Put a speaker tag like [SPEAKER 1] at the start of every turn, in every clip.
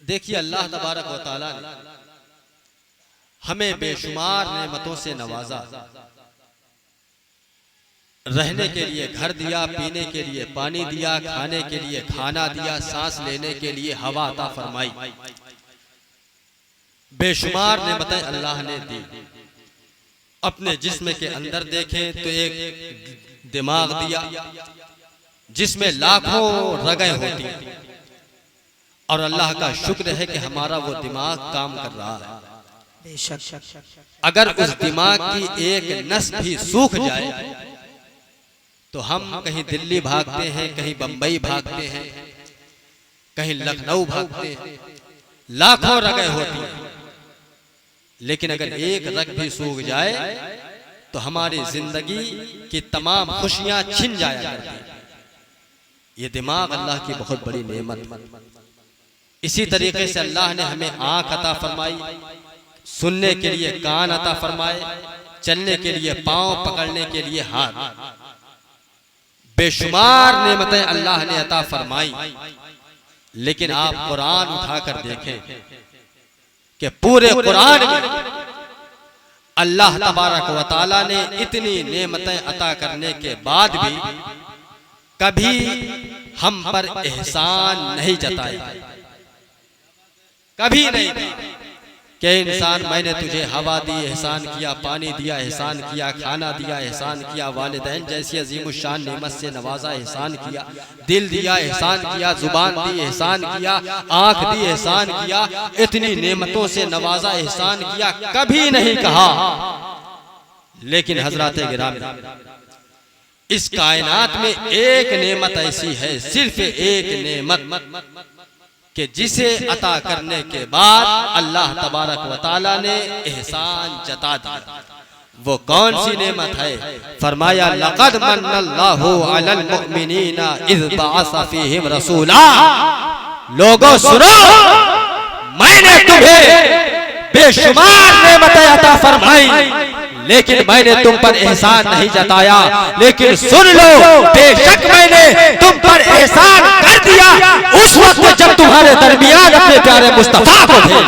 [SPEAKER 1] देखिए अल्लाह तबारक व तआला ने हमें बेशुमार नेमतों से नवाजा। रहने के लिए घर दिया, पीने के लिए पानी दिया, खाने के लिए खाना दिया, सांस लेने के लिए हवा अता फरमाई। बेशुमार नेमतें अल्लाह ने दी। अपने जिस्म के अंदर देखें तो एक दिमाग दिया जिसमें लाखों रगें होती हैं, और अल्लाह का शुक्र है कि हमारा वो दिमाग काम कर रहा है। अगर उस दिमाग की एक नस भी सूख जाए तो हम कहीं दिल्ली भागते हैं, कहीं बंबई भागते हैं, कहीं लखनऊ भागते हैं, लाखों रगें होती हैं, लेकिन अगर एक रग भी सूख जाए तो हमारी जिंदगी की तमाम खुशियां छिन जाया करती हैं। ये दिमाग अल्लाह की बहुत बड़ी नेमत। इसी तरीके से अल्लाह ने हमें आंख अता फरमाई, सुनने के लिए कान अता फरमाए, चलने के लिए पांव, पकड़ने के लिए हाथ। बेशुमार नेमतें अल्लाह ने अता फरमाई। लेकिन आप कुरान उठाकर देखें कि पूरे कुरान में अल्लाह तबारक व तआला ने इतनी नेमतें अता करने के बाद भी कभी हम पर एहसान नहीं जताया, कभी नहीं कहा कि इंसान मैंने तुझे हवा दी, एहसान किया, पानी दिया, एहसान किया, खाना दिया, एहसान किया, वालिदैन जैसी अजीमुशान नेमत से नवाजा, एहसान किया, दिल दिया, एहसान किया, जुबान दी, एहसान किया, आंख दी, एहसान किया, इतनी नेमतों से नवाजा, एहसान किया, कभी नहीं कहा। लेकिन हजरात गिरामी, इस कायनात में एक नेमत ऐसी है, सिर्फ एक नेमत कि जिसे अता करने के बाद अल्लाह तबारक व तआला ने एहसान जता दिया। वो कौन सी नेमत है? फरमाया लक़द मन्नल्लाहु अलल मुमिनीना इज़ बअसा फ़ीहिम रसूला। लोगों सुनो, मैंने तुम्हें बेशुमार नेमतें अता फरमाई, लेकिन मैंने तुम पर एहसान नहीं जताया। लेकिन सुन लो, बेशक मैंने तुम पर एहसान कर दिया उस वक्त जब तुम्हारे दरमियान अपने प्यारे मुस्तफा को थे।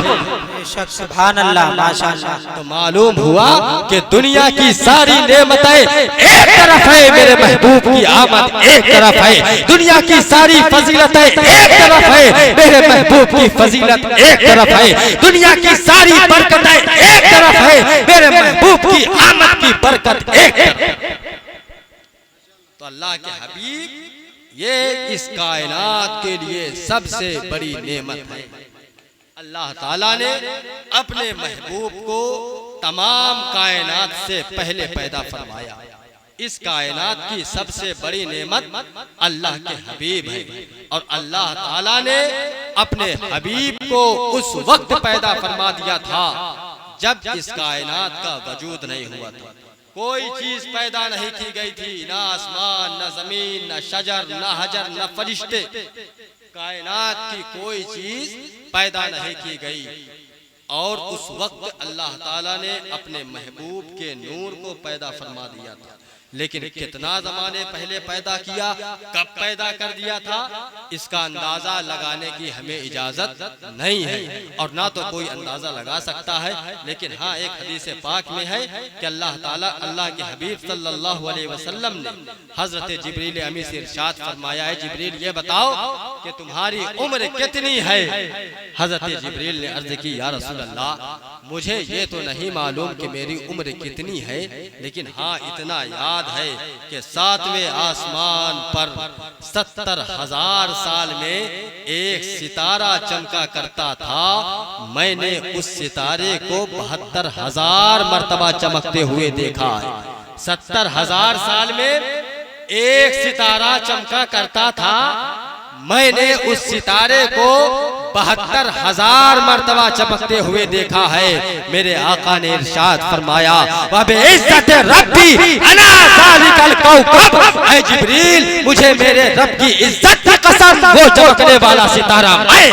[SPEAKER 2] सुभान अल्लाह, माशाअल्लाह।
[SPEAKER 1] तो मालूम हुआ कि दुनिया की सारी नेमतें एक तरफ है, मेरे महबूब की आमद एक तरफ है। दुनिया की सारी फजीलतें एक तरफ है, मेरे महबूब की फजीलत एक तरफ है। दुनिया की सारी बरकतें एक तरफ है, मेरे महबूब की आमद की बरकत एक तरफ। तो अल्लाह के हबीब ये इस कायनात के लिए सबसे बड़ी नेमत है। अल्लाह ताला ने अपने महबूब को तमाम कायनात से पहले पैदा फरमाया। इस कायनात की सबसे बड़ी नेमत अल्लाह के हबीब है, और अल्लाह ताला ने अपने हबीब को उस वक्त पैदा फरमा दिया था जब इस कायनात का वजूद नहीं हुआ था। कोई चीज पैदा नहीं की गई थी, ना आसमान, ना जमीन, ना शजर, ना हजर, ना फरिश्ते, कायनात की कोई चीज पैदा नहीं की गई। और उस वक्त अल्लाह ताला ने अपने महबूब के नूर को पैदा फरमा दिया था। लेकिन कितना जमाने पहले पैदा किया, कब पैदा कर दिया था, इसका अंदाजा लगाने की हमें इजाजत नहीं है, और ना तो कोई अंदाजा लगा सकता है। लेकिन हाँ, एक हदीस पाक में है कि अल्लाह ताला, अल्लाह के हबीब सल्लल्लाहु अलैहि वसल्लम ने हजरत जिब्रील अमीन से इरशाद फरमाया है, जिब्रील ये बताओ कि तुम्हारी उम्र कितनी है? हजरत जिब्रील ने अर्ज की, या रसूल अल्लाह, मुझे ये तो नहीं मालूम कि मेरी उम्र कितनी है, लेकिन हाँ इतना याद है कि 7वें आसमान पर 70,000 साल में एक सितारा चमका करता था। मैंने उस सितारे को 72,000 मर्तबा चमकते हुए देखा है। 70,000 साल में एक सितारा चमका करता था, मैंने उस सितारे को 72,000 मर्तबा चमकते हुए देखा है। मेरे आका ने इरशाद फरमाया, वबिइज्जत रब्बी अना ज़ालिकल कौकब, ऐ जिब्रील मुझे मेरे रब की इज्जत की कसम वो चमकने वाला सितारा मैं।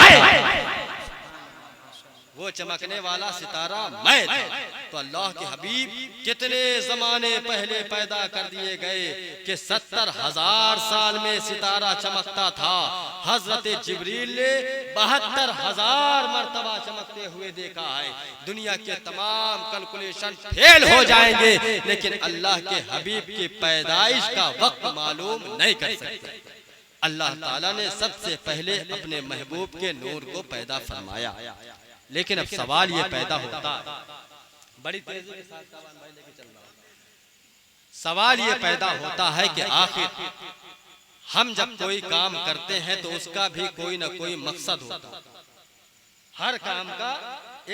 [SPEAKER 1] वो वो चमकने वाला सितारा मैं था। तो अल्लाह के हबीब कितने जमाने पहले पैदा कर दिए गए कि 70,000 साल में सितारा चमकता था। हजरत जिब्रील ने 72,000 मर्तबा चमकते हुए देखा है। दुनिया के तमाम कैलकुलेशन फेल हो जाएंगे, लेकिन अल्लाह के हबीब की पैदाइश का वक्त मालूम नहीं कर सकते। अल्लाह ताला ने सबसे पहले अपने महबूब के नूर को पैदा फरमाया। लेकिन अब सवाल ये पैदा होता है, बड़ी तेजी के साथ भाई लेके चल रहा हूं। सवाल ये पैदा होता है कि आखिर हम जब कोई काम करते हैं तो उसका भी कोई ना कोई मकसद होता है। हर काम का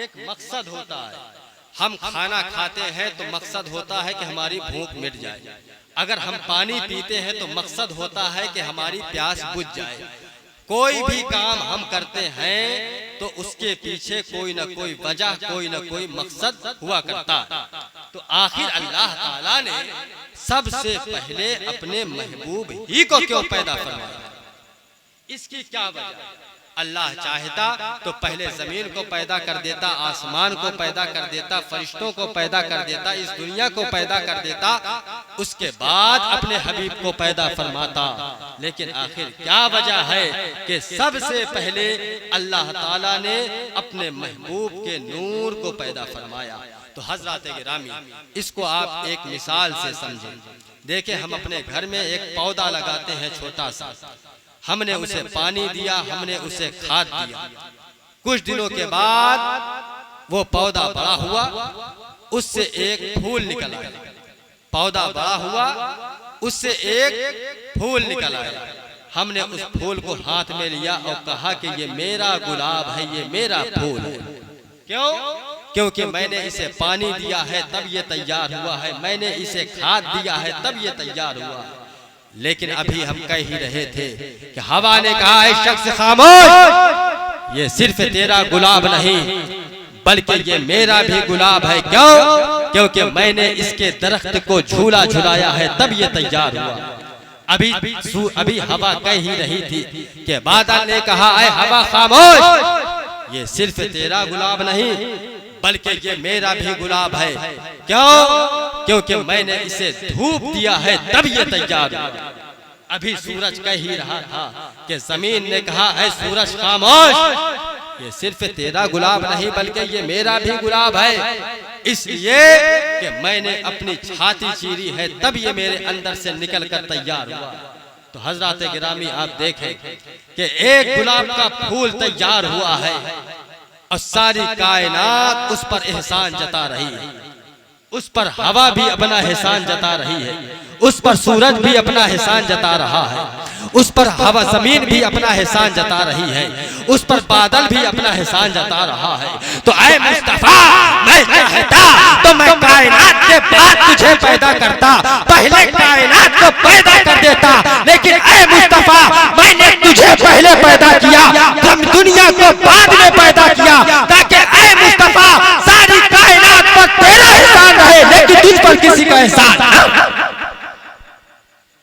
[SPEAKER 1] एक मकसद होता है। हम खाना खाते हैं तो मकसद होता है कि हमारी भूख मिट जाए। अगर हम पानी पीते हैं तो मकसद होता है कि हमारी प्यास बुझ जाए। कोई भी काम हम करते हैं तो उसके पीछे कोई ना कोई वजह, कोई ना कोई मकसद हुआ करता। तो आखिर अल्लाह ताला ने सबसे पहले अपने महबूब ही को क्यों पैदा फरमाया? इसकी क्या वजह? अल्लाह चाहता तो पहले जमीन को पैदा कर देता, आसमान को पैदा कर देता, फरिश्तों को पैदा कर देता, इस दुनिया को पैदा कर देता, उसके बाद अपने हबीब को पैदा फरमाता। लेकिन आखिर क्या वजह है कि सबसे पहले अल्लाह ताला ने अपने महबूब के नूर को पैदा फरमाया? तो हजरत गिरामी, इसको आप एक मिसाल से समझें। देखें, हम अपने घर में एक पौधा लगाते हैं छोटा सा, हमने उसे पानी दिया, हमने उसे खाद दिया। कुछ दिनों के बाद वो पौधा बड़ा हुआ, उससे एक फूल निकल आया। पौधा बड़ा हुआ, उससे एक फूल निकल आया। हमने उस फूल को हाथ में लिया और कहा कि ये मेरा गुलाब है, ये मेरा फूल है। क्यों? क्योंकि मैंने इसे पानी दिया है तब ये तैयार हुआ है, मैंने इसे खाद दिया है तब ये तैयार हुआ। लेकिन अभी हम कह ही रहे थे कि हवा ने कहा है शख्स खामोश, ये सिर्फ तेरा गुलाब नहीं बल्कि ये मेरा भी गुलाब है। क्यों? क्योंकि मैंने इसके दरख्त को झूला झुलाया है तब ये तैयार हुआ। अभी हवा कह ही रही थी कि बादल ने कहा है हवा खामोश, ये सिर्फ तेरा गुलाब नहीं बल्कि ये मेरा भी गुलाब है। क्यों? क्योंकि मैंने इसे धूप दिया है तब ये तैयार हुआ। अभी सूरज कह ही रहा था कि जमीन ने कहा है सूरज खामोश, ये सिर्फ तेरा गुलाब नहीं बल्कि ये मेरा भी गुलाब है, इसलिए कि मैंने अपनी छाती चीरी है तब ये मेरे अंदर से निकल कर तैयार हुआ। तो हजरत गिरामी, आप देखें कि एक गुलाब का फूल तैयार हुआ है और सारी कायनात उस पर एहसान जता रही है। उस पर हवा भी अपना एहसान जता रही है, उस पर सूरज भी अपना एहसान जता रहा है, उस पर हवा जमीन भी अपना एहसान जता रही है, उस पर बादल भी अपना एहसान जता रहा है। तो ऐ मुस्तफा, मैं चाहता तो मैं कायनात के बाद तुझे पैदा करता, पहले कायनात को पैदा कर देता। लेकिन ऐ मुस्तफा, मैंने तुझे पहले पैदा किया, हम दुनिया को बाद में पैदा किया, ताकि ऐ मुस्तफा सारी कायनात पर तेरा एहसान रहे, लेकिन तुझ पर किसी का एहसान।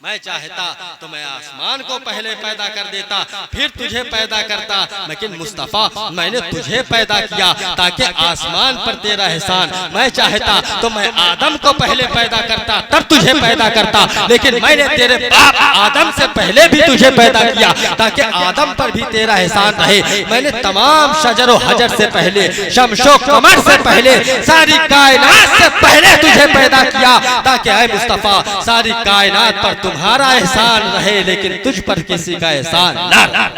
[SPEAKER 1] मैं चाहता तो मैं आसमान को पहले पैदा कर देता, फिर तुझे पैदा करता। लेकिन मुस्तफा, मैंने तुझे पैदा किया ताकि आसमान पर तेरा एहसान। मैं चाहता तो मैं आदम को पहले पैदा करता तब तुझे पैदा करता, लेकिन मैंने तेरे बाप आदम से पहले भी तुझे पैदा किया ताकि आदम पर भी तेरा एहसान रहे। मैंने तमाम शजर व हजर से पहले, शमशो कमर से पहले, सारी कायनात से पहले तुझे पैदा किया ताकि ऐ मुस्तफा सारी कायनात पर तुम्हारा एहसान रहे, लेकिन तुझ पर किसी का एहसान ना रहे।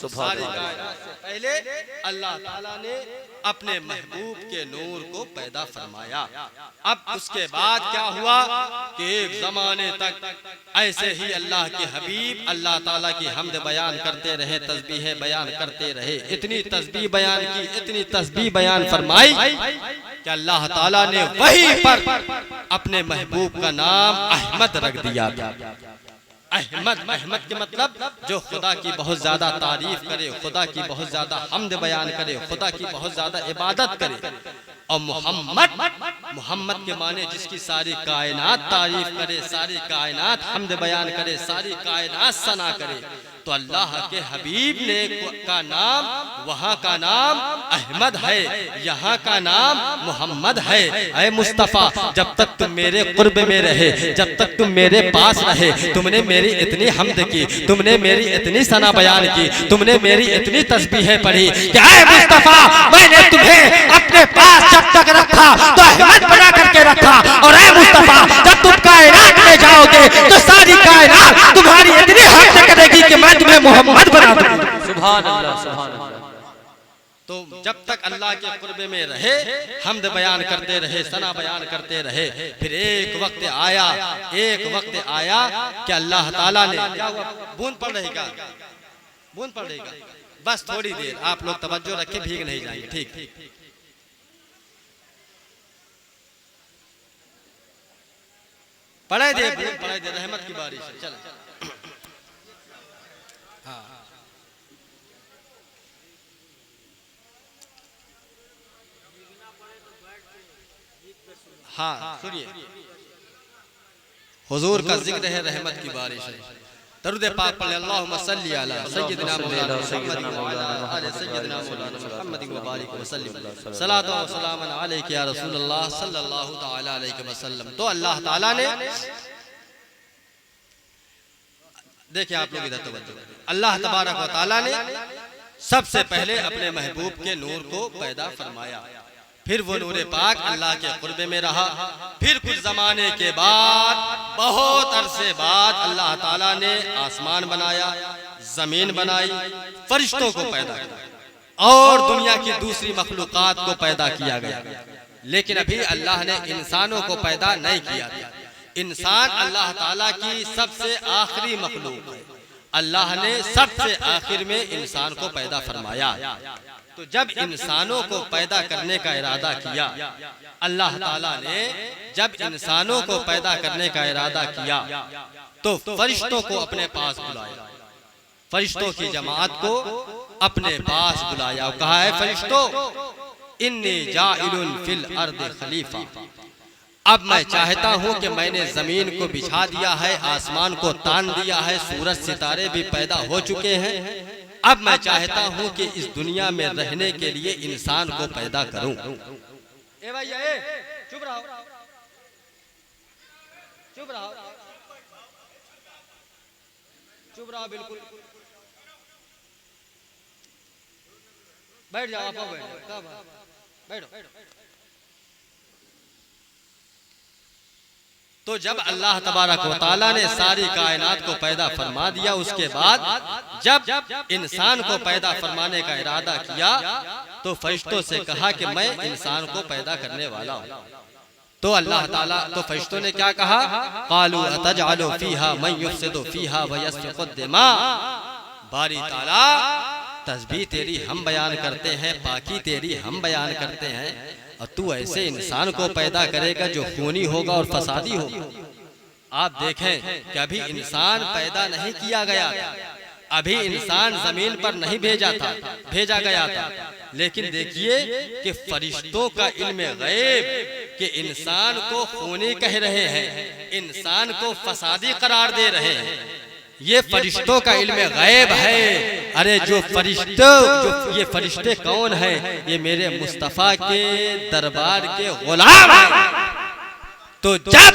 [SPEAKER 1] सारी कायनात से पहले अल्लाह ताला ने अपने महबूब के नूर को पैदा फरमाया। अब उसके बाद क्या हुआ कि एक जमाने तक ऐसे ही अल्लाह के हबीब अल्लाह ताला की हम्द बयान करते रहे, तस्बीह बयान करते रहे। इतनी तस्बीह बयान की, इतनी तस्बीह बयान फरमाई कि अल्लाह ताला ने वहीं पर अपने महबूब का नाम अहमद रख दिया। अहमद, अहमद के मतलब जो खुदा की बहुत ज्यादा तारीफ करे, खुदा की बहुत ज्यादा हम्द बयान करे, खुदा की बहुत ज्यादा इबादत करे। और मोहम्मद, मोहम्मद के माने जिसकी सारी कायनात तारीफ करे, सारी कायनात हम्द बयान करे, सारी कायनात सना करे। तो अल्लाह के हबीब ने का नाम वहाँ का नाम अहमद है, यहाँ का नाम मोहम्मद है। ऐ मुस्तफ़ा, जब तक तुम मेरे कुर्ब में रहे, जब तक तुम मेरे पास रहे, तुमने मेरी इतनी हमद की, तुमने मेरी इतनी सना बयान की, तुमने मेरी इतनी तस्बीहें पढ़ी कि ऐ मुस्तफ़ा, मैंने तुम्हें अपने पास जब तक रखा तो अहमद बना करके रखा। और ऐ मुस्तफ़ा, जब तुम कायनात में जाओगे तो सारी कायनात तुम्हारी इतनी हमद करेगी कि मैं तुम्हें मोहम्मद बना दूंगा।
[SPEAKER 2] सुभान अल्लाह, सुभान अल्लाह।
[SPEAKER 1] तो जब तक अल्लाह के कुर्बे में रहे, हमद बयान करते रहे, सना बयान करते रहे। फिर एक वक्त आया कि अल्लाह ताला ने, बूंद पड़ रहेगा, बूंद पड़ रहेगा, बस थोड़ी देर आप लोग तवज्जो रखें, भीग नहीं जाएंगे, ठीक। पढ़े दे, पढ़े दे, रहमत की बारिश है। चलो हाँ, सुनिए, हुजूर का जिक्र है, रहमत की बारिश है। दरूद पाक पढ़े, अल्लाहुम्मा सल्ली अला सय्यिदिना मौलाना मुहम्मद व अला आलि सय्यिदिना मौलाना मुहम्मद व बारिक व सल्लिम सलातो व सलामन अलैका या रसूलल्लाह सल्लल्लाहु तआला अलैहि वसल्लम। तो अल्लाह ताला ने, देखिए आप लोग इधर तवज्जो, अल्लाह तबारक व तआला ने सबसे पहले अपने महबूब के नूर को पैदा फरमाया। फिर वो नूरे पाक अल्लाह के कुर्बे में रहा। फिर कुछ जमाने के बाद, बहुत अरसे बाद, अल्लाह ताला ने आसमान बनाया, जमीन बनाई, फरिश्तों को पैदा किया और दुनिया की दूसरी मखलूकात को पैदा किया गया। लेकिन अभी अल्लाह ने इंसानों को पैदा नहीं किया था। इंसान अल्लाह ताला की सबसे आखिरी मखलूक है। अल्लाह ने सबसे आखिर में इंसान को पैदा फरमाया। तो जब इंसानों को पैदा करने का इरादा किया, अल्लाह ताला ने जब इंसानों को पैदा करने का इरादा किया तो फरिश्तों को अपने पास बुलाया, फरिश्तों की जमात को अपने पास बुलाया और कहा है, फरिश्तों, इन्नी जाइलुन फिल अर्द खलीफा। अब मैं चाहता हूं कि मैंने जमीन को बिछा दिया है, आसमान को तान दिया है, सूरज सितारे भी पैदा हो चुके हैं। अब मैं चाहता हूं कि इस दुनिया में रहने के लिए इंसान को पैदा करूं। ए भाई, चुप रहो, चुप रहो, चुप रहो, बिल्कुल बैठ जाओ, आप बैठो। तो जब अल्लाह तबारक व तआला ने सारी कायनात को पैदा फरमा दिया, उसके बाद जब इंसान को पैदा फरमाने का इरादा किया तो फरिश्तों से कहा कि मैं इंसान को पैदा करने वाला हूँ। तो अल्लाह ताला, तो फरिश्तों ने क्या कहा, क़ालू अतजअलु फ़ीहा मन युफ़सिदु फ़ीहा व यस्फ़िकु दिमा। बारी ताला, तस्बीह तेरी हम बयान करते हैं, पाकी तेरी हम बयान करते हैं, और तू ऐसे इंसान को पैदा करेगा जो खूनी होगा और फसादी होगा। आप देखें कि अभी इंसान पैदा नहीं किया गया था, अभी इंसान जमीन पर नहीं भेजा गया था। लेकिन देखिए कि फरिश्तों का इल्म गैब कि इंसान को खूनी कह रहे हैं, इंसान को फसादी करार दे रहे हैं, ये फरिश्तों का इल्म गैब है। अरे जो ये फरिश्ते कौन है? ये मेरे मुस्तफा के दरबार के गुलाम हैं। तो जब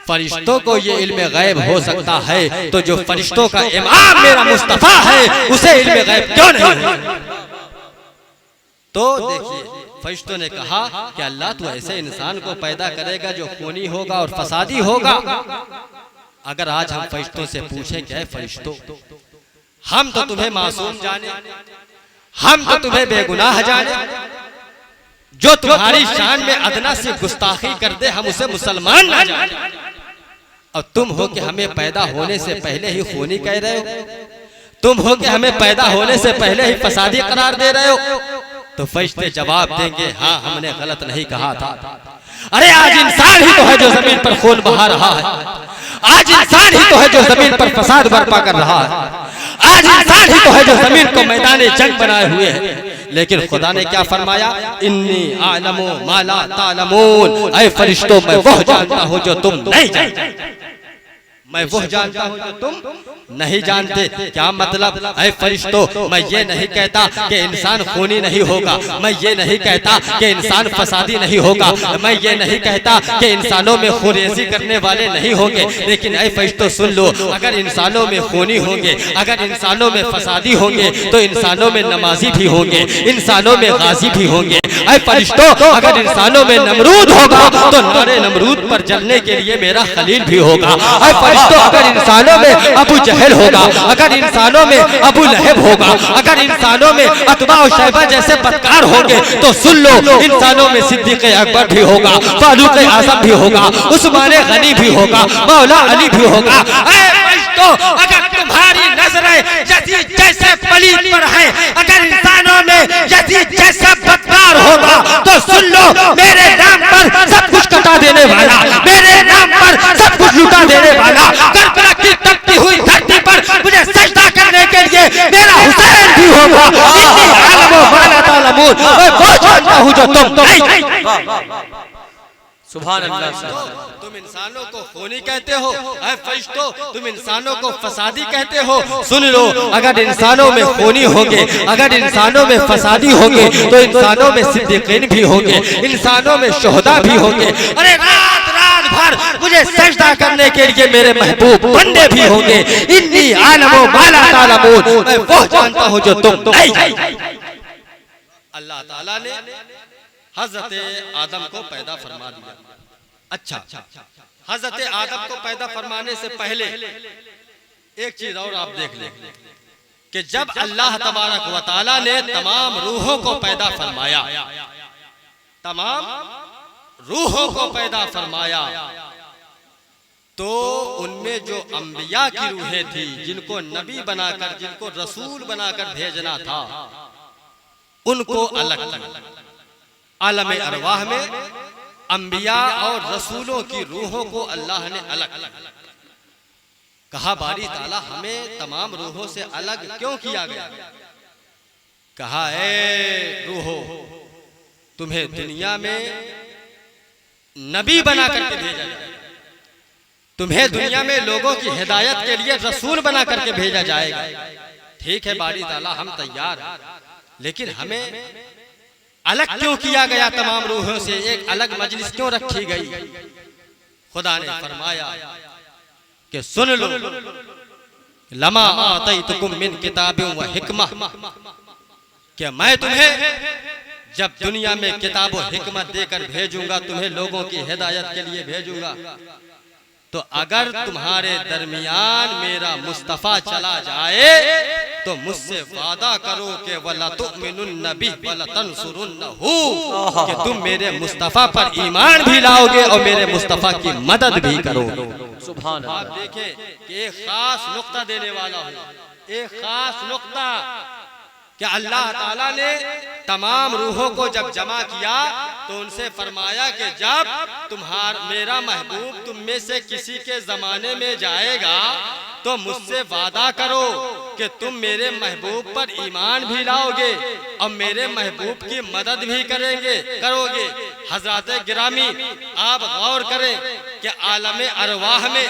[SPEAKER 1] फरिश्तों को ये इल्म गैब हो सकता है, तो जो फरिश्तों का इमाम मेरा मुस्तफा है, उसे इल्म गैब क्यों नहीं? तो देखिए, फरिश्तों ने कहा कि अल्लाह तू ऐसे इंसान को पैदा करेगा जो खूनी होगा और फसादी होगा। अगर आज हम फरिश्तों से पूछें कि फरिश्तों, हम तो तुम्हें मासूम जाने, हम तो तुम्हें बेगुनाह जाने, जो तुम्हारी शान में अदना सी गुस्ताखी कर दे हम उसे मुसलमान ना जाने, और तुम हो कि हमें पैदा होने से पहले ही खूनी कह रहे हो, तुम हो कि हमें पैदा होने से पहले ही फसादी करार दे रहे हो। तो फरिश्ते जवाब देंगे, हाँ हमने गलत नहीं कहा था। अरे आज इंसान ही तो है जो जमीन पर खून बहा रहा है, आज इंसान ही तो है जो जमीन पर फसाद बर्पा कर रहा है, आज इंसान ही तो है जो जमीन को मैदान जंग बनाए हुए है। लेकिन खुदा ने क्या फरमाया, इन्नी आलमु मा ला तालमून, ऐ फरिश्तों मैं वह जानता हूं जो तुम नहीं जानते। मैं वो जानता हूँ जो तुम नहीं जानते। क्या मतलब? ऐ फरिश्तों, मैं ये नहीं कहता कि इंसान खूनी नहीं होगा, मैं ये नहीं कहता कि इंसान फसादी नहीं होगा, मैं ये नहीं कहता कि इंसानों में खुरेजी करने वाले नहीं होंगे, लेकिन ऐ फरिश्तों सुन लो, अगर इंसानों में खूनी होंगे, अगर इंसानों में फसादी होंगे, तो इंसानों में नमाजी भी होंगे, इंसानों में गाजी भी होंगे। ऐ फरिश्तों, अगर इंसानों में नमरूद होगा तो नारे नमरूद पर जलने के लिए मेरा खलील भी होगा। ऐ फरिश्तों, अगर इंसानों में अबू जहल होगा, अगर इंसानों में अबू लहब होगा, अगर इंसानों में अतबा और शैबा जैसे बदकार होंगे, तो सुन लो, इंसानों में सिद्दीक़ अकबर भी होगा, फारूक आज़म भी होगा, उस्मान गनी भी होगा, मौला अली भी होगा। ऐ फरिश्तों, अगर तुम्हारी नजरें यजीद जैसे पलीद पर है, अगर इंसानों में यजीद जैसा बदकार होगा, तो सुन लो, मेरे नाम पर सब कुछ कटा देने वाला, मेरे नाम पर सब कुछ लुटा देने वाला, करबला की तपती हुई धरती पर मुझे सजदा करने के लिए मेरा हुसैन भी होगा। इन्नी आलमो माला तालमून, मैं वो जानता हूँ जो तुम नहीं।
[SPEAKER 2] सुभान अल्लाह।
[SPEAKER 1] तुम इंसानों को खूनी कहते हो, ऐ फरिश्तों तुम इंसानों को फसादी कहते हो। सुन लो, अगर इंसानों में खूनी होंगे, अगर इंसानों में फसादी होंगे, तो इंसानों में सिद्दीकीन भी होंगे, इंसानों में शोहदा भी होंगे। अरे रात रात भर मुझे सजदा करने के लिए मेरे महबूब बंदे भी होंगे। इन्नी आलमो माला तालमून, मैं वो जानता हूँ जो तुम नहीं। अल्लाह ताला ने हजरत आदम को पैदा फरमा दिया। अच्छा, हजरत आदम को पैदा फरमाने से पहले एक चीज और आप देख लें कि जब अल्लाह तबारक व तआला ने तमाम रूहों को पैदा फरमाया, तमाम रूहों को पैदा फरमाया, तो उनमें जो अंबिया की रूहें थी, जिनको नबी बनाकर, जिनको रसूल बनाकर भेजना था, उनको अलग किया। आलम अरवाह में अंबिया और रसूलों की रूहों को अल्लाह ने अलग किया। कहा बारी ताला हमें तमाम रूहों से अलग क्यों किया गया? कहा ए रूहो, तुम्हें दुनिया में नबी बना करके भेजा जाएगा, तुम्हें दुनिया में लोगों की हिदायत के लिए रसूल बना करके भेजा जाएगा। ठीक है बारी ताला, हम तैयार हैं, लेकिन हमें अलग क्यों किया गया? तमाम रूहों से एक अलग मजलिस क्यों रखी गई? खुदा ने फरमाया कि सुन लो, लमा आतैतुकुम मिन किताबिन व हिकमा, कि मैं तुम्हें जब दुनिया में किताब व हिकमत देकर भेजूंगा, तुम्हें लोगों की हिदायत के लिए भेजूंगा, तो अगर तुम्हारे दरमियान मेरा मुस्तफा चला जाए तो मुझसे वादा करो कि वला तुमिनुन्न बिही वला तंसुरुन्नहु, कि तुम मेरे मुस्तफा पर ईमान भी लाओगे और मेरे मुस्तफा की मदद भी करोगे।
[SPEAKER 2] सुभान अल्लाह।
[SPEAKER 1] आप देखें कि एक खास नुक्ता देने वाला हूँ, एक खास नुक्ता कि अल्लाह ताला ने तमाम रूहों को जब जमा किया तो उनसे फरमाया कि जब मेरा महबूब तुम में से किसी के जमाने में जाएगा तो मुझसे वादा करो कि तुम मेरे महबूब पर ईमान भी लाओगे और मेरे महबूब की मदद भी करोगे। हजरत गिरामी, आप गौर करें कि आलम अरवाह में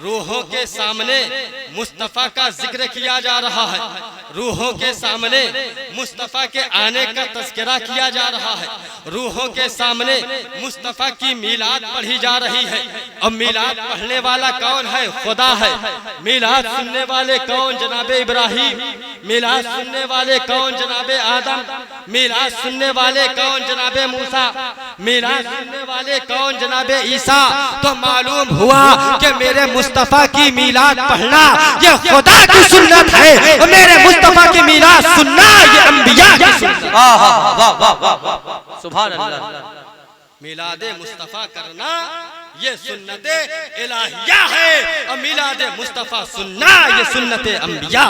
[SPEAKER 1] रूहों के सामने मुस्तफ़ा का जिक्र किया जा रहा है, रूहों के सामने मुस्तफ़ा के आने का तज़किरा किया जा रहा है, रूहों के सामने मुस्तफ़ा की मीलाद पढ़ी जा रही है। और मीलाद पढ़ने वाला कौन है? खुदा है। मीलाद सुनने वाले कौन? जनाबे इब्राहिम। मीलाद सुनने वाले कौन? जनाबे आदम। मीलाद सुनने वाले कौन? जनाबे मूसा। मीलाद सुनने वाले कौन? जनाबे ईसा। तो मालूम हुआ कि मेरे मुस्तफ़ा की मीलाद पढ़ना ये खुदा की सुन्नत है और मेरे मुस्तफ़ा की मीलाद सुनना ये अंबिया की सुन्नत।
[SPEAKER 2] सुभान अल्लाह।
[SPEAKER 1] मिलादे मुस्तफ़ा करना ये सुन्नते इलाहिया है और मिलादे मुस्तफ़ा सुनना ये सुन्नते अंबिया।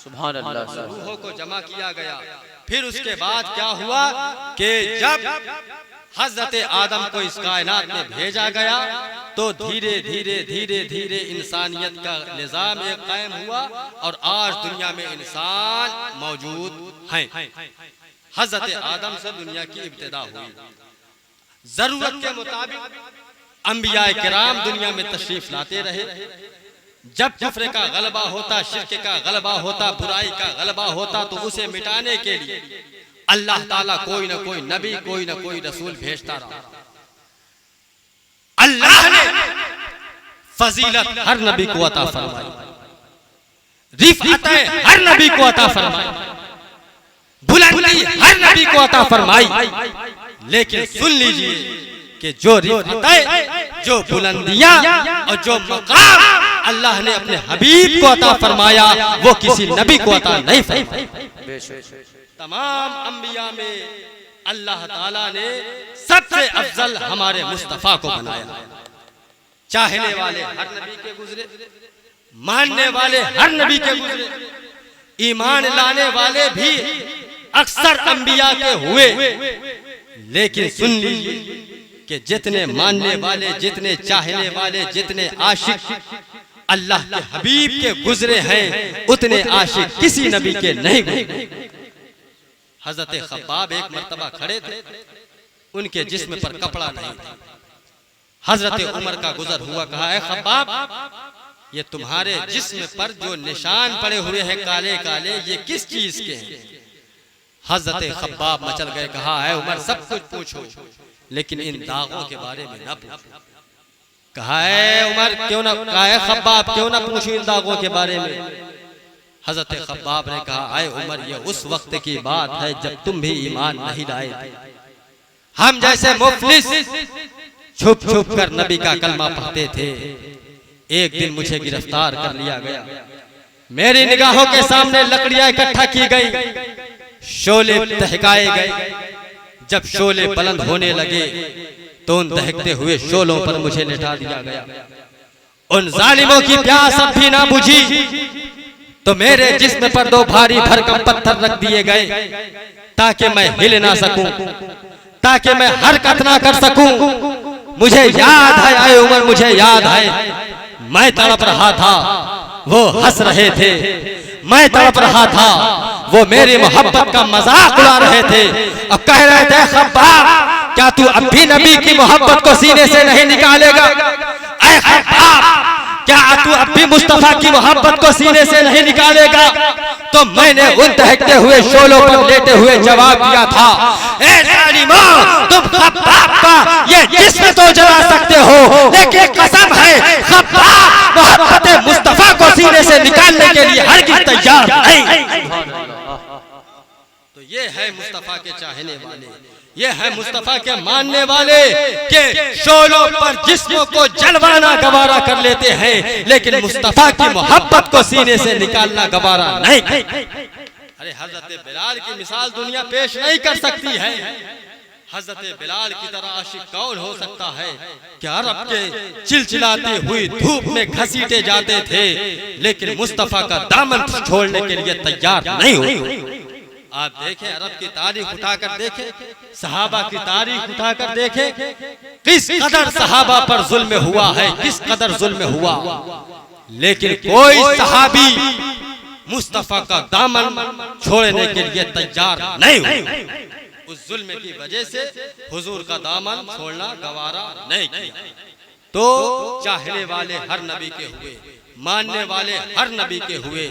[SPEAKER 2] सुभान अल्लाह।
[SPEAKER 1] रूहों को जमा किया गया। फिर उसके बाद क्या हुआ कि जब हजरत आदम को इस कायनात में भेजा गया तो धीरे धीरे धीरे धीरे इंसानियत का निजाम एक कायम हुआ और आज दुनिया में इंसान मौजूद हैं। हजरत आदम से दुनिया की इब्तिदा हुई। जरूरत के मुताबिक अंबिया किराम दुनिया में तशरीफ लाते रहे। जब कुफ्र का गलबा होता, शिर्क का गलबा होता, बुराई का गलबा होता, तो उसे मिटाने के लिए अल्लाह ताला कोई ना कोई नबी, कोई ना कोई रसूल भेजता रहा। अल्लाह ने फजीलत हर नबी को अता फरमाई, रिफ़अतें हर नबी को अता फरमाई, बुलंदी हर नबी को अता फरमाई। लेकिन सुन लीजिए कि जो रिफ़अतें, जो बुलंदियां और जो मकाम अल्लाह ने अपने हबीब को अता फरमाया, वो किसी नबी को अता नहीं फरमाई। तमाम अंबिया में अल्लाह ताला ने सबसे अफजल हमारे मुस्तफा को बनाया। चाहने वाले हर नबी के गुजरे, मानने वाले हर नबी के गुजरे, ईमान लाने वाले भी अक्सर अंबिया के हुए। लेकिन सुन लीजिए कि जितने मानने वाले, जितने चाहने वाले, जितने आशिक अल्लाह के हबीब के गुजरे हैं, उतने आशिक किसी नबी के नहीं गुजरे। हजरत खब्बाब एक मर्तबा खड़े थे, उनके जिस्म पर कपड़ा नहीं था। हजरत उमर का गुजर हुआ, कहा है खब्बाब, ये तुम्हारे जिस्म पर जो निशान पड़े हुए हैं काले काले, ये किस चीज के हैं? हजरत खब्बाब मचल गए, कहा है उमर सब कुछ पूछो, लेकिन इन दागों के बारे में न पूछो। कहा है उमर क्यों ना, कहा है खब्बाब क्यों ना पूछो इन दागों के बारे में? हजरत खब्बाब ने कहा, आए उमर, ये उस वक्त की बात है जब तुम भी ईमान नहीं लाए थे। हम जैसे मुफलिस छुप छुप कर नबी का कलमा पढ़ते थे। एक दिन मुझे गिरफ्तार कर लिया गया, मेरी निगाहों के सामने लकड़ियां इकट्ठा की गई, शोले दहकाए गए। जब शोले बुलंद होने लगे तो उन दहकते हुए शोलों पर मुझे लेटा दिया गया। उन जालिमों की प्यास अब भी ना बुझी, तो मेरे जिस्म पर दो भारी भरकम पत्थर रख दिए गए, ताकि मैं हिल ना सकूं, ताकि मैं हरकत ना कर सकूं। मुझे याद है, आए उमर मुझे याद है, मैं तड़प रहा था, वो हंस रहे थे। मैं तड़प रहा था, वो मेरी मोहब्बत का मजाक उड़ा रहे थे और कह रहे थे, खब्बाब क्या तू अब भी नबी की मोहब्बत को सीने से नहीं निकालेगा? ऐ खब्बाब क्या तू अब भी मुस्तफा की मोहब्बत को सीने से नहीं निकालेगा? तो मैंने उन दहकते हुए शोलों पर लेटे हुए जवाब दिया था, ए जालिमों, तुम खब्बाब का ये जिस्म तो जला सकते हो, लेकिन कसम है खब्बाब मोहब्बत मुस्तफा को सीने से निकालने के लिए हरगिज़ तैयार नहीं। तो ये है मुस्तफा के चाहने वाले, ये है मुस्तफा के मानने वाले के शोलों पर जिस्मों को जलवाना गवारा कर लेते हैं, लेकिन मुस्तफा की मोहब्बत को सीने से निकालना गवारा नहीं। अरे हजरत बिलाल की मिसाल दुनिया पेश नहीं कर सकती है। हजरत बिलाल की तरह आशिक कौन हो सकता है कि अरब के चिलचिलाती हुई धूप में घसीटे जाते थे, लेकिन मुस्तफा का दामन छोड़ने के लिए तैयार नहीं हुए। आप देखें, अरब की तारीख उठाकर देखें, सहाबा की तारीख उठाकर देखें, किस कदर सहाबा पर जुल्म हुआ है, किस कदर जुल्म हुआ, लेकिन कोई सहाबी मुस्तफा का दामन छोड़ने के लिए तैयार नहीं हुआ। उस जुल्म की वजह से हुजूर का दामन छोड़ना गवारा नहीं किया। तो चाहने वाले हर नबी के हुए, मानने वाले हर नबी के हुए,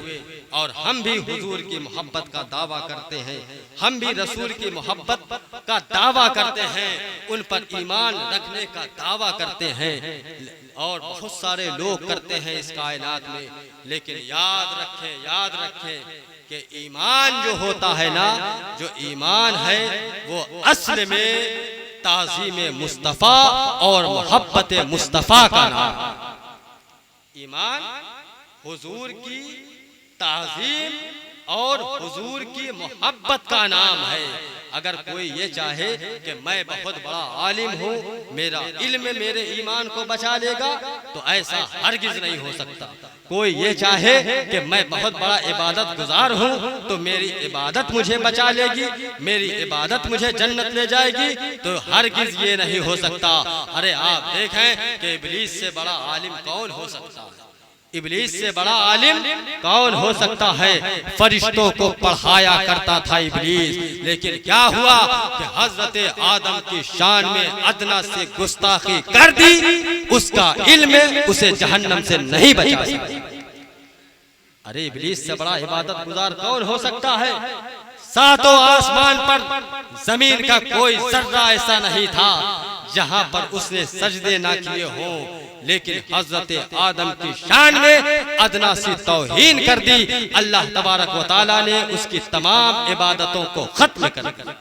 [SPEAKER 1] और हम भी हुजूर की मोहब्बत का दावा करते हैं, हम भी रसूल की मोहब्बत का दावा करते हैं, उन पर ईमान रखने का दावा करते हैं, और बहुत सारे लोग करते हैं इस कायनात में। लेकिन याद रखें कि ईमान जो होता है ना, जो ईमान है वो असल में ताज़ीम मुस्तफ़ा और मोहब्बत मुस्तफ़ा का नाम। ईमान हुजूर की ताज़ीम और हुजूर की मोहब्बत का नाम है। अगर कोई ये चाहे कि मैं बहुत बड़ा आलिम हूँ, मेरा इल्म मेरे ईमान को बचा लेगा, तो ऐसा हरगिज नहीं हो सकता। कोई ये चाहे कि मैं बहुत बड़ा इबादत गुजार हूँ, तो मेरी इबादत मुझे बचा लेगी, मेरी इबादत मुझे जन्नत ले जाएगी, तो हरगिज ये नहीं हो सकता। अरे आप देखें कि इब्लीस से बड़ा आलिम कौन हो सकता है? इब्लीस से बड़ा आलिम कौन हो सकता है? फरिश्तों को पढ़ाया करता था इब्लीस, लेकिन क्या हुआ कि हजरत आदम की शान में अदना से गुस्ताखी कर दी, उसका इल्म उसे जहन्नम से नहीं बचा सका। अरे इब्लीस से बड़ा इबादत गुजार कौन हो सकता है? सातों आसमान पर जमीन का कोई जर्रा ऐसा नहीं था जहां पर उसने सजदे ना किए हों, लेकिन हजरत आदम की शान में अदना सी तौहीन कर दी। अल्लाह तबारक व तआला ने उसकी तमाम इबादतों को खत्म कर दिया।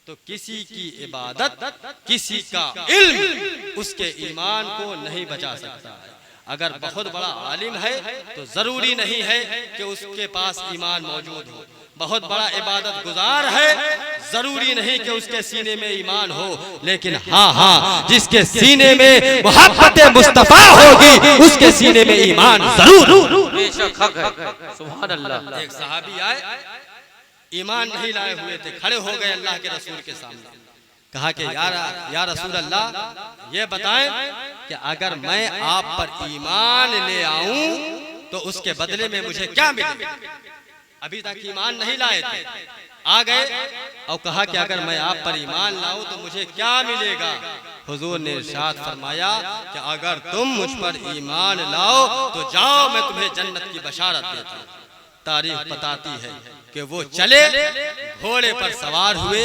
[SPEAKER 1] तो किसी की इबादत, किसी का इल्म उसके ईमान को नहीं बचा सकता है। अगर बहुत बड़ा आलिम है तो जरूरी नहीं है कि उसके पास ईमान मौजूद हो। बहुत बड़ा इबादत गुजार है, जरूरी नहीं कि उसके सीने में ईमान हो, लेकिन हाँ, जिसके सीने में मोहब्बत मुस्तफा होगी उसके सीने में ईमान जरूर।
[SPEAKER 2] बेशक हक है। सुभान अल्लाह।
[SPEAKER 1] एक सहाबी आए, ईमान नहीं लाए हुए थे, खड़े हो गए अल्लाह के रसूल के सामने। कहा कि या रसूल अल्लाह, ये बताएं कि अगर मैं आप पर ईमान ले आऊं तो उसके बदले में मुझे क्या मिलेगा? अभी तक ईमान नहीं लाए थे, आ गए और कहा कि अगर मैं आप पर ईमान लाऊं तो मुझे क्या मिलेगा? हुजूर ने इरशाद फरमाया कि अगर तुम मुझ पर ईमान लाओ तो जाओ, मैं तुम्हें जन्नत की बशारत देता हूं। तारीख बताती है कि वो चले, घोड़े पर सवार हुए,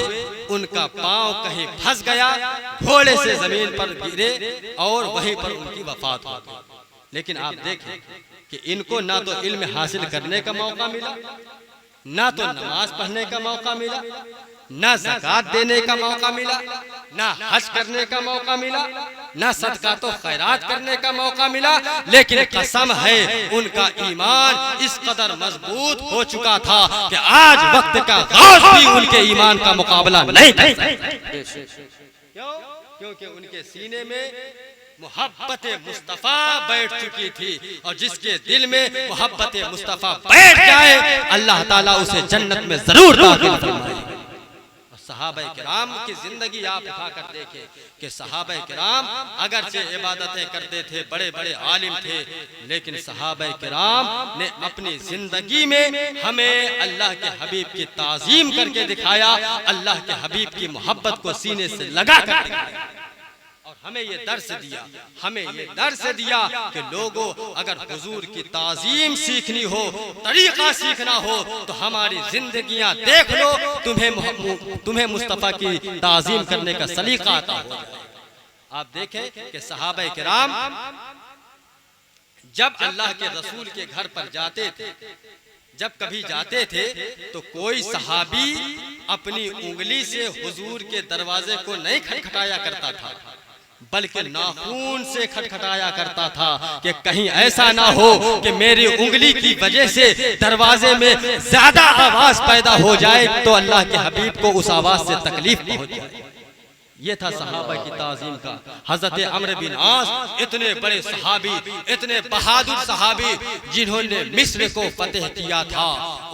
[SPEAKER 1] उनका पांव कहीं फंस गया, घोड़े से जमीन पर गिरे और वहीं पर उनकी वफात हो गई। लेकिन आप देखें कि इनको ना तो इल्म हासिल करने का मौका मिला, ना तो नमाज पढ़ने का मौका मिला, ना ज़कात देने का मौका मिला, ना हज करने का मौका मिला, ना सदका तो खैरात करने का मौका मिला। लेकिन कसम है उनका ईमान इस कदर मजबूत हो चुका था कि आज वक्त का गौस भी उनके ईमान का मुकाबला नहीं कर सकता। क्योंकि उनके सीने में मोहब्बत मुस्तफा बैठ चुकी थी, और जिसके दिल में मोहब्बत मुस्तफा बैठ जाए अल्लाह ताला उसे जन्नत में जरूर दाखिल फरमाएगा। सहाबाए किराम की जिंदगी आप उठा कर देखें कि सहाबाए किराम अगरचे इबादतें करते थे, बड़े बड़े आलिम थे, लेकिन सहाबाए किराम ने अपनी जिंदगी में हमें अल्लाह के हबीब की ताजीम करके दिखाया, अल्लाह के हबीब की मोहब्बत को सीने से लगा कर दिखाया। और हमें ये दर्स दिया कि लोगों, अगर हुजूर की ताजीम सीखनी हो, तरीका सीखना हो, तो हमारी जिंदगियां देख लो, तुम्हें मुस्तफा की ताजीम करने का सलीका आता हो। आप देखें कि सहाबाए किराम जब अल्लाह के रसूल के घर पर जाते थे, जब कभी जाते थे तो कोई सहाबी अपनी उंगली से हुजूर के दरवाजे को नहीं खटखटाया करता था, बल्कि नाखून से खटखटाया करता था कि कहीं ऐसा ना हो कि मेरी उंगली की वजह से दरवाजे में ज्यादा आवाज पैदा हो जाए तो अल्लाह के हबीब को उस आवाज से तकलीफ पहुंच जाए। ये था सहाबा की ताजीम का। हजरत अम्र बिन आस इतने बड़े सहाबी, इतने बहादुर सहाबी, जिन्होंने मिस्र को फतेह किया था,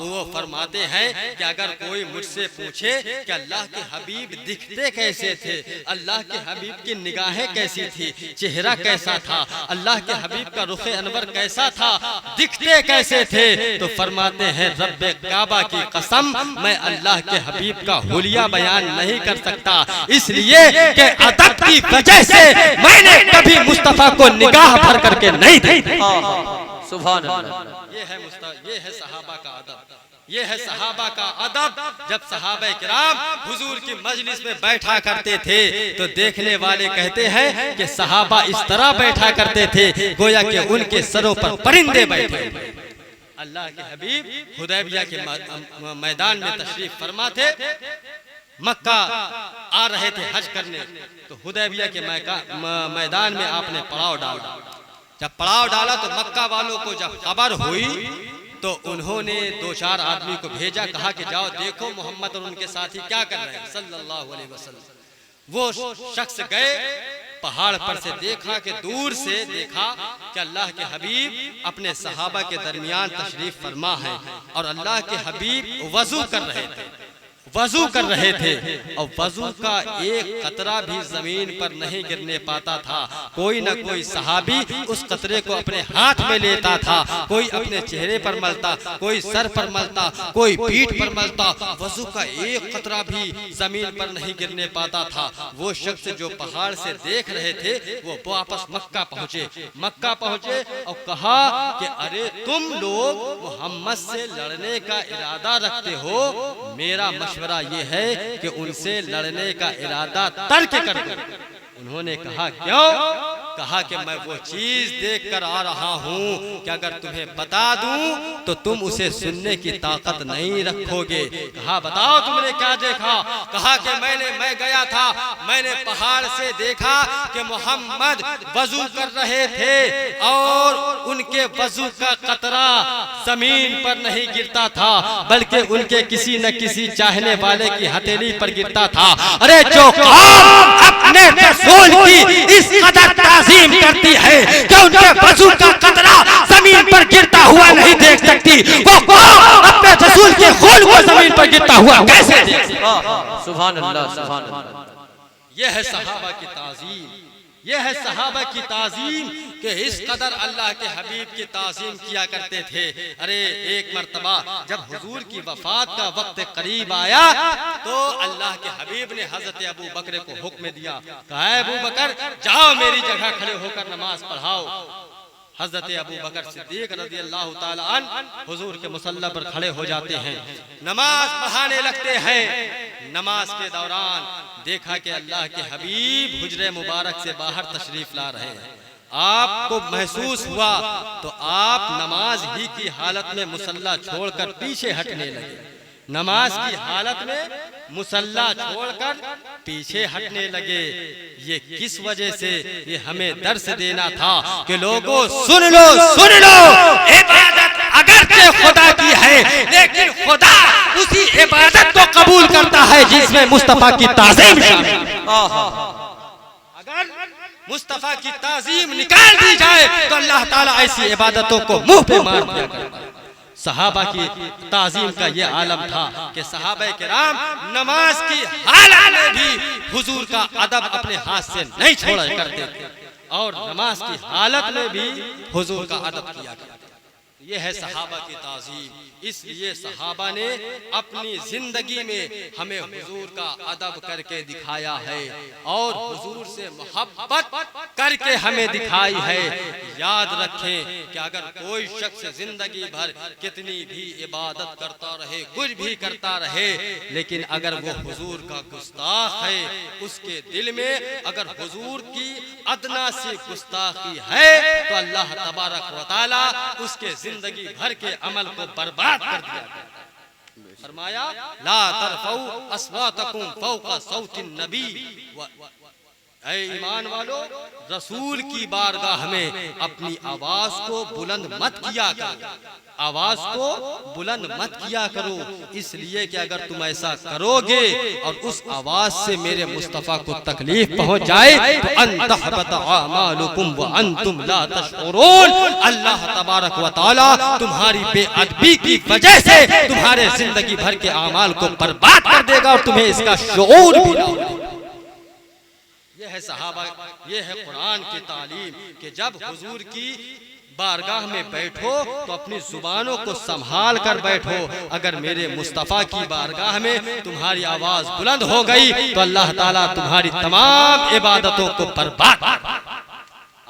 [SPEAKER 1] वो फरमाते हैं कि अगर कोई मुझसे पूछे कि अल्लाह के हबीब दिखते कैसे थे, अल्लाह के हबीब की निगाहें कैसी थी, चेहरा कैसा था, अल्लाह के हबीब का रुख अनवर कैसा था, दिखते कैसे थे, तो फरमाते हैं रब्बे काबा की कसम, मैं अल्लाह के हबीब का हुलिया बयान नहीं कर सकता, इसलिए के अदब की वजह से मैंने कभी मुस्तफा को निगाह भर करके नहीं देखी।
[SPEAKER 2] सुभान अल्लाह।
[SPEAKER 1] ये है सहाबा का अदब, ये है सहाबा का अदब। जब सहाबा किराम हुजूर की मजलिस में बैठा करते थे तो देखने वाले कहते हैं कि सहाबा इस तरह बैठा करते थे गोया कि उनके सरों पर परिंदे बैठे। अल्लाह के हबीब हुदैबिया के मैदान में तशरीफ फरमा थे, मक्का आ रहे थे हज करने, तो हुदैबिया के मैदान में आपने पड़ाव डाला। जब पड़ाव डाला तो मक्का वालों को जब खबर हुई तो उन्होंने 2-4 आदमी को भेजा, कहा कि जाओ देखो मोहम्मद और उनके साथी क्या कर रहे हैं सल्लल्लाहु अलैहि वसल्लम। वो शख्स गए, पहाड़ पर से देखा कि दूर से देखा कि अल्लाह के हबीब अपने सहाबा के दरमियान तशरीफ फरमा है और अल्लाह के हबीब वजू कर रहे थे। वजू कर रहे थे और वजू का एक कतरा भी जमीन पर नहीं गिरने पाता था। कोई न कोई सहाबी उस कतरे को अपने हाथ में लेता था, कोई अपने चेहरे पर मलता, कोई सर पर मलता, कोई पीठ पर मलता। वजू का एक कतरा भी जमीन पर नहीं गिरने पाता था। वो शख्स जो पहाड़ से देख रहे थे वो वापस मक्का पहुंचे। मक्का पहुंचे और कहा कि अरे तुम लोग मोहम्मद से लड़ने का इरादा रखते हो, मेरा मशवरा ये है कि उनसे लड़ने का इरादा तर्क कर दो। उन्होंने कहा क्यों? कहा कि मैं वो चीज देख कर आ रहा हूँ कि अगर तुम्हें बता दूं तो तुम उसे सुनने की ताकत नहीं रखोगे। कहा बताओ तुमने क्या देखा? कहा कि मैं गया था, मैंने पहाड़ से देखा कि मोहम्मद वजू कर रहे थे और उनके वजू का कतरा जमीन पर नहीं गिरता था बल्कि उनके किसी न किसी चाहने वाले की हथेली पर गिरता था। अरे जो कौम अपने रसूल की इस कदर ताज़ीम करती है कि उनके वजू का कतरा जमीन पर गिरता हुआ नहीं देख सकती, वो कौम अपने रसूल के खून को जमीन पर गिरता हुआ कैसे देख सकती?
[SPEAKER 2] सुभान अल्लाह, सुभान अल्लाह।
[SPEAKER 1] यह है सहाबा की ताज़ीम, यह है सहाबा की ताज़ीम कि इस कदर अल्लाह के हबीब की ताज़ीम किया करते थे। अरे एक मर्तबा जब हुजूर की वफात का वक्त करीब आया तो अल्लाह के हबीब ने हजरत अबू बकर को हुक्म दिया, कहा अबू बकर जाओ मेरी जगह खड़े होकर नमाज पढ़ाओ। हजरत अबू बकर सिद्दीक रज़ियल्लाहु ताला अन्हु हुजूर के मुसल्ला पर खड़े हो जाते हैं, नमाज पढ़ाने लगते हैं। नमाज के दौरान देखा कि अल्लाह के हबीब हुजरे मुबारक से बाहर तशरीफ ला रहे हैं। आपको महसूस हुआ तो आप नमाज ही की हालत में मुसल्ला छोड़कर पीछे हटने लगे। नमाज की हालत में मुसल्ला छोड़कर पीछे हटने लगे। ये किस वजह से? ये हमें दर्स देना था कि लोगों सुन लो, सुन लो, इबादत अगरचे खुदा की है लेकिन खुदा उसी इबादत को कबूल करता है जिसमें मुस्तफा की ताज़ीम शामिल है। अगर मुस्तफा की ताज़ीम निकाल दी जाए तो अल्लाह ताला ऐसी इबादतों को मुंह पे मार दिया करता है। सहाबा की ताज़ीम का ये आलम था कि सहाबा किराम नमाज की हालत में भी हुजूर का अदब अपने हाथ से नहीं छोड़ा करते थे और नमाज की हालत में भी हुजूर का अदब किया करते थे। ये है सहाबा की ताज़ीम। इसलिए सहाबा ने अपनी जिंदगी में हमें हुजूर का अदब करके दिखाया है और हुजूर से मोहब्बत करके हमें दिखाई है। याद रखें कि अगर कोई शख्स जिंदगी भर कितनी भी इबादत करता रहे, कुछ भी करता रहे, लेकिन अगर वो हुजूर का गुस्ताख है, उसके दिल में अगर हुजूर की अदना सी गुस्ताखी है तो अल्लाह तबारक व तआला उसके जिंदगी भर के अमल को बर्बाद कर दिया। फरमाया ला तरफऊ अस्वातकुम फौका सौतिन नबी। ऐ ईमान वालो, रसूल की बारगाह में अपनी आवाज को बुलंद मत किया करो, आवाज को बुलंद मत किया करो, इसलिए कि अगर तुम ऐसा करोगे और उस आवाज से मेरे मुस्तफा को तकलीफ पहुंच जाए तो अंतहबत आमालुकुम व अंतुम ला तशउरून। अल्लाह तबारक व तआला तुम्हारी बेअदबी की वजह से तुम्हारे जिंदगी भर के आमाल को बर्बाद कर देगा और तुम्हें इसका शऊर भी ना होगा। यह है सहाबा, यह है कुरान की तालीम कि जब हुजूर की बारगाह में बैठो तो अपनी जुबानों को संभाल कर बैठो। अगर मेरे मुस्तफा की बारगाह में तुम्हारी आवाज बुलंद हो गई तो अल्लाह ताला तुम्हारी तमाम इबादतों को बर्बाद।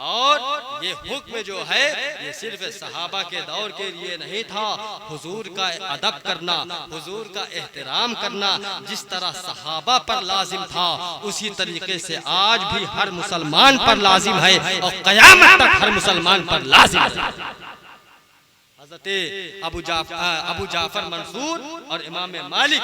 [SPEAKER 1] और ये हुक्म जो है ये सिर्फ सहाबा के दौर के लिए नहीं था। हुजूर का अदब करना, हुजूर का एहतराम करना जिस तरह सहाबा पर लाजिम था उसी तरीके से आज भी हर मुसलमान पर लाजिम है और क़यामत तक हर मुसलमान पर लाजिम है। हज़रत अबू जाफर मंसूर और इमाम मालिक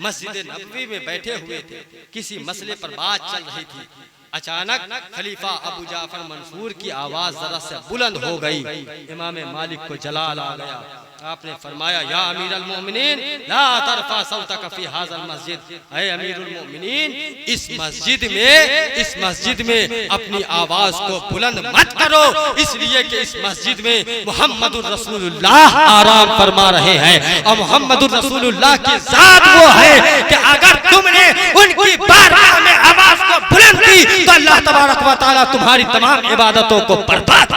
[SPEAKER 1] मस्जिद नबवी में बैठे हुए थे। किसी मसले पर बात चल रही थी। अचानक खलीफा अबू जाफर मंसूर की आवाज जरा से बुलंद हो गई। इमाम मालिक को जलाल आ गया। आपने फरमाया या अमीरुल मोमिनीन ला तरफा सौतक फी हाज़ल मस्जिद, ऐ अमीरुल मोमिनीन इस मस्जिद में अपनी आवाज को बुलंद मत करो, इसलिए कि इस मस्जिद में मुहम्मदुर रसूलुल्लाह आराम फरमा रहे हैं और मुहम्मदुर रसूलुल्लाह की जात वो है कि अगर तुमने उनकी बारगाह में आवाज को बुलंद की तो अल्लाह तबारक व तआला तुम्हारी तमाम इबादतों को बर्बाद।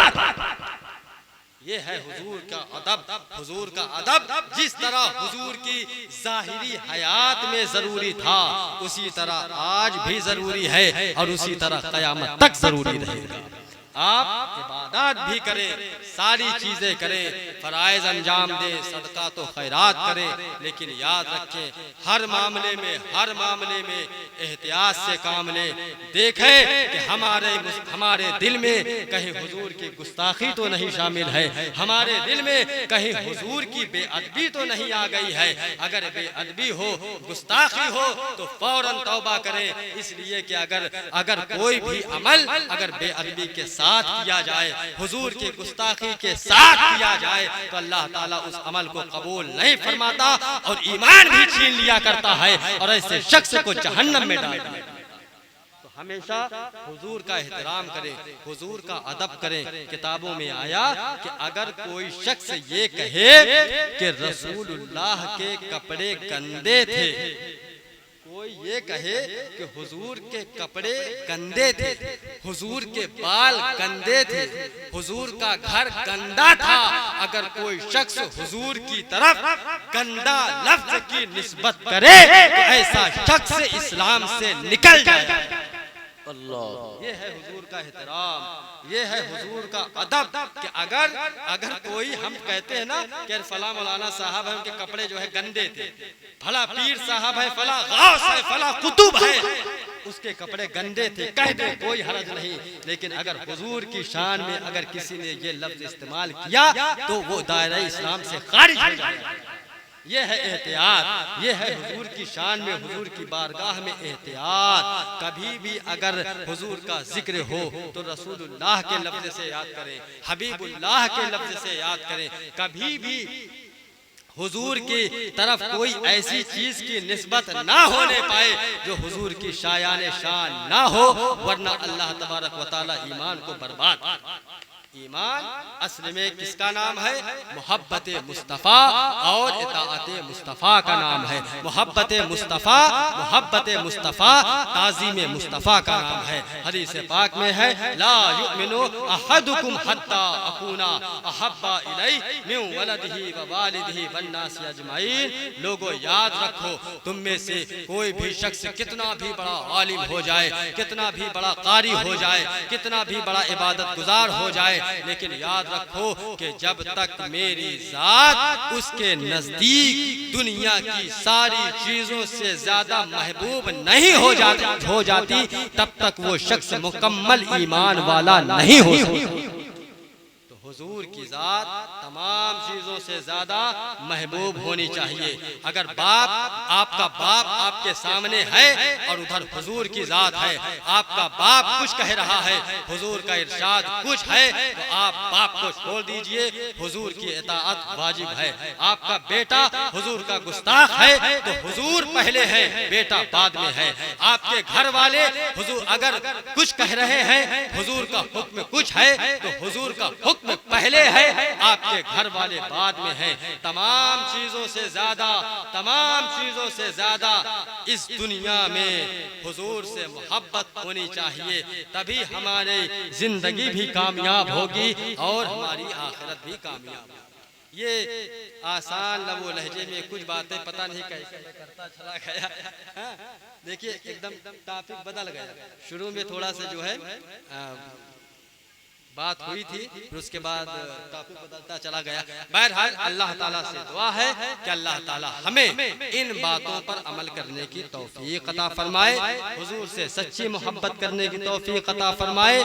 [SPEAKER 1] ये है हुजूर का अदब, हुजूर का अदब। जिस तरह हुजूर की जाहिरी हयात में जरूरी था उसी तरह आज भी जरूरी है और उसी तरह कयामत तक जरूरी रहेगा। आप इबादत भी करें, सारी चीजें करें, फराइज अंजाम दे, सदका तो खैरात करें, लेकिन याद रखें हर मामले में एहतियात से काम लें। देखें कि हमारे दिल में कहीं हुजूर की गुस्ताखी तो नहीं शामिल है, हमारे दिल में कहीं हुजूर की बेअदबी तो नहीं आ गई है। अगर बेअदबी हो, गुस्ताखी हो तो फौरन तौबा करें, इसलिए कि अगर कोई भी अमल अगर बेअदबी के साथ किया जाए, हुजूर की गुस्ताखी के साथ किया जाए तो अल्लाह ताला उस अमल को कबूल नहीं फरमाता और ईमान भी छीन लिया करता है और ऐसे शख्स को जहन्नम में डाल देता है। तो हमेशा हुजूर का एहतराम करें, हुजूर का अदब करें। किताबों में आया कि अगर कोई शख्स ये कहे कि रसूलुल्लाह के कपड़े गंदे थे, कोई ये कहे कि हुजूर के कपड़े गंदे थे, हुजूर के बाल गंदे थे, हुजूर का घर गंदा था, अगर कोई शख्स हुजूर की तरफ गंदा लफ्ज की निस्बत करे तो ऐसा शख्स इस्लाम से निकल जाए। अल्लाह, ये है हुजूर का एहतराम, ये है हुजूर का अदब कि अगर कोई हम कहते हैं ना कि फला मौलाना साहब है उनके कपड़े जो है गंदे थे, फला पीर साहब है, फला गौस है, फला कुतुब है, उसके कपड़े गंदे थे, कह दे कोई हरज नहीं। लेकिन अगर हुजूर की शान में अगर किसी ने ये लफ्ज इस्तेमाल किया तो वो दायरा इस्लाम से खारिज हो जाएगा। ये है एहतियात, ये है हुजूर की शान में, हुजूर की बारगाह में एहतियात। कभी भी अगर हुजूर का जिक्र हो तो रसूलुल्लाह के लफ्ज से याद करें, हबीबुल्लाह के लफ्ज से याद करें। कभी भी हुजूर की तरफ कोई ऐसी चीज की निस्बत ना होने पाए जो हुजूर की शायान शान ना हो, वरना अल्लाह तबारक व तआला ईमान को बर्बाद। ईमान असल में किसका नाम है? मोहब्बत मुस्तफ़ा और इताअत मुस्तफ़ा का नाम है। मोहब्बत मुस्तफ़ा ताज़ीम मुस्तफ़ा का नाम है। हदीस पाक में है ला युमिनु अहदुकुम हत्ता अकूना अहब्बा इलैहि मिन वलदिही व वालिदिही वन नास अजमईन। लोगों याद रखो, तुम में से कोई भी शख्स कितना भी बड़ा आलिम हो जाए, कितना भी बड़ा कारी हो जाए, कितना भी बड़ा इबादत गुजार हो जाए, लेकिन याद रखो कि जब तक मेरी जात उसके नजदीक दुनिया की सारी चीजों से ज्यादा महबूब नहीं हो जाती तब तक वो शख्स मुकम्मल ईमान वाला नहीं हो सकता। हुजूर की जात तमाम चीजों से ज्यादा महबूब होनी चाहिए। अगर आपका बाप आपके सामने है और उधर हुजूर की जात है, आपका बाप कुछ कह रहा है, हुजूर का इरशाद कुछ है, तो आप बाप को छोड़ दीजिए, हुजूर की इताअत वाजिब है। आपका बेटा हुजूर का गुस्ताख है तो हुजूर पहले है, बेटा बाद में है। आपके घर वाले हुजूर अगर कुछ कह रहे हैं, हुजूर का हुक्म कुछ है तो हुजूर का हुक्म पहले है, आपके घर वाले बाद में है। तमाम चीजों से ज्यादा इस दुनिया में हुजूर से मोहब्बत होनी चाहिए, तभी हमारी जिंदगी भी कामयाब होगी और हमारी आखिरत भी कामयाब होगी। ये आसान लबो लहजे में कुछ बातें पता नहीं कैसे करता चला गया। देखिए एकदम टॉपिक बदल गया। शुरू में थोड़ा सा जो है बात हुई थी, फिर उसके बाद टॉपिक बदलता चला गया। बहरहाल अल्लाह ताला से दुआ है कि अल्लाह ताला हमें इन बातों पर अमल करने की तौफीक अता फरमाए, हुजूर से सच्ची मोहब्बत करने की तौफीक अता फरमाए।